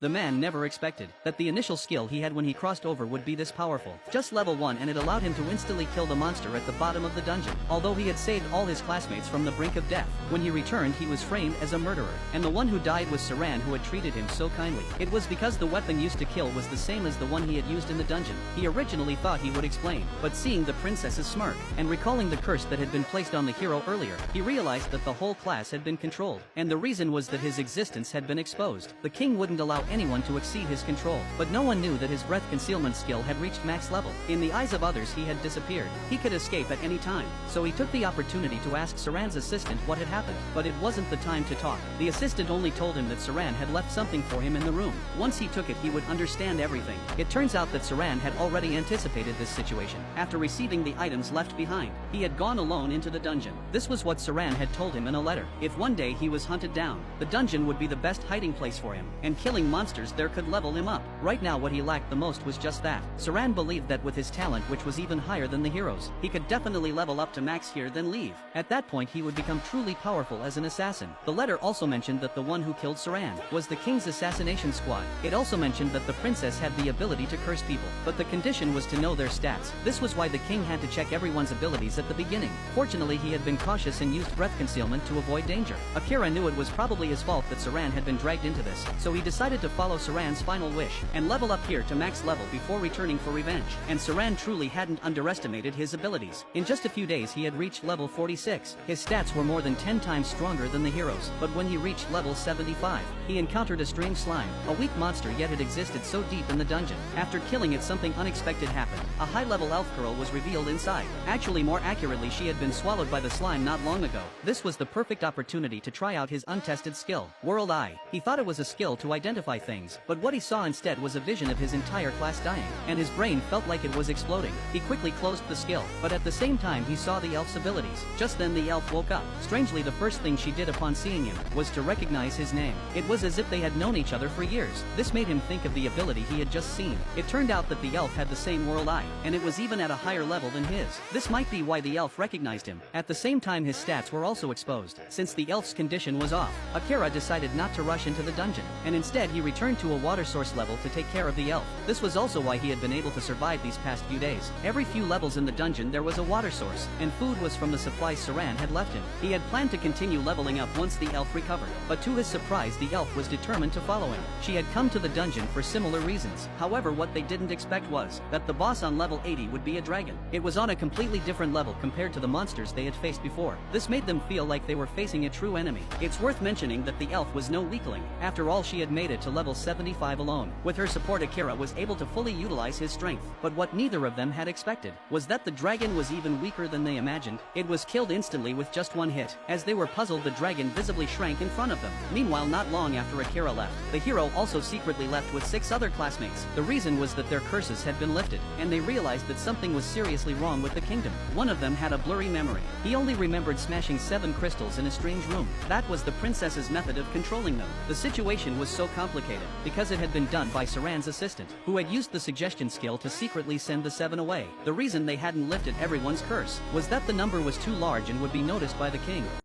The man never expected that the initial skill he had when he crossed over would be this powerful. Just level 1 and it allowed him to instantly kill the monster at the bottom of the dungeon. Although he had saved all his classmates from the brink of death, when he returned he was framed as a murderer. And the one who died was Saran, who had treated him so kindly. It was because the weapon used to kill was the same as the one he had used in the dungeon. He originally thought he would explain, but seeing the princess's smirk, and recalling the curse that had been placed on the hero earlier, he realized that the whole class had been controlled, and the reason was that his existence had been exposed. The king wouldn't allow anyone to exceed his control, but no one knew that his breath concealment skill had reached max level. In the eyes of others he had disappeared. He could escape at any time, so he took the opportunity to ask Saran's assistant what had happened, but it wasn't the time to talk. The assistant only told him that Saran had left something for him in the room. Once he took it he would understand everything. It turns out that Saran had already anticipated this situation. After receiving the items left behind, he had gone alone into the dungeon. This was what Saran had told him in a letter. If one day he was hunted down, the dungeon would be the best hiding place for him, and killing monsters there could level him up. Right now what he lacked the most was just that. Saran believed that with his talent, which was even higher than the hero's, he could definitely level up to max here then leave. At that point he would become truly powerful as an assassin. The letter also mentioned that the one who killed Saran was the king's assassination squad. It also mentioned that the princess had the ability to curse people, but the condition was to know their stats. This was why the king had to check everyone's abilities at the beginning. Fortunately he had been cautious and used breath concealment to avoid danger. Akira knew it was probably his fault that Saran had been dragged into this, so he decided to follow Saran's final wish and level up here to max level before returning for revenge. And Saran truly hadn't underestimated his abilities. In just a few days he had reached level 46. His stats were more than 10 times stronger than the hero's, but when he reached level 75, he encountered a strange slime, a weak monster, yet it existed so deep in the dungeon. After killing it, something unexpected happened. A high-level elf girl was revealed inside. Actually, more accurately, she had been swallowed by the slime not long ago. This was the perfect opportunity to try out his untested skill, World Eye. He thought it was a skill to identify things, but what he saw instead was a vision of his entire class dying, and his brain felt like it was exploding. He quickly closed the skill, but at the same time he saw the elf's abilities. Just then the elf woke up. Strangely, the first thing she did upon seeing him was to recognize his name. It was as if they had known each other for years. This made him think of the ability he had just seen. It turned out that the elf had the same World Eye, and it was even at a higher level than his. This might be why the elf recognized him. At the same time his stats were also exposed. Since the elf's condition was off, Akira decided not to rush into the dungeon, and instead he returned to a water source level to take care of the elf. This was also why he had been able to survive these past few days. Every few levels in the dungeon there was a water source, and food was from the supplies Saran had left him. He had planned to continue leveling up once the elf recovered, but to his surprise the elf was determined to follow him. She had come to the dungeon for similar reasons. However, what they didn't expect was that the boss on level 80 would be a dragon. It was on a completely different level compared to the monsters they had faced before. This made them feel like they were facing a true enemy. It's worth mentioning that the elf was no weakling. After all, she had made it to level 75 alone. With her support, Akira was able to fully utilize his strength. But what neither of them had expected was that the dragon was even weaker than they imagined. It was killed instantly with just one hit. As they were puzzled, the dragon visibly shrank in front of them. Meanwhile, not long after Akira left, the hero also secretly left with 6 other classmates. The reason was that their curses had been lifted, and they realized that something was seriously wrong with the kingdom. One of them had a blurry memory. He only remembered smashing 7 crystals in a strange room. That was the princess's method of controlling them. The situation was so complicated because it had been done by Saran's assistant, who had used the suggestion skill to secretly send the 7 away. The reason they hadn't lifted everyone's curse was that the number was too large and would be noticed by the king.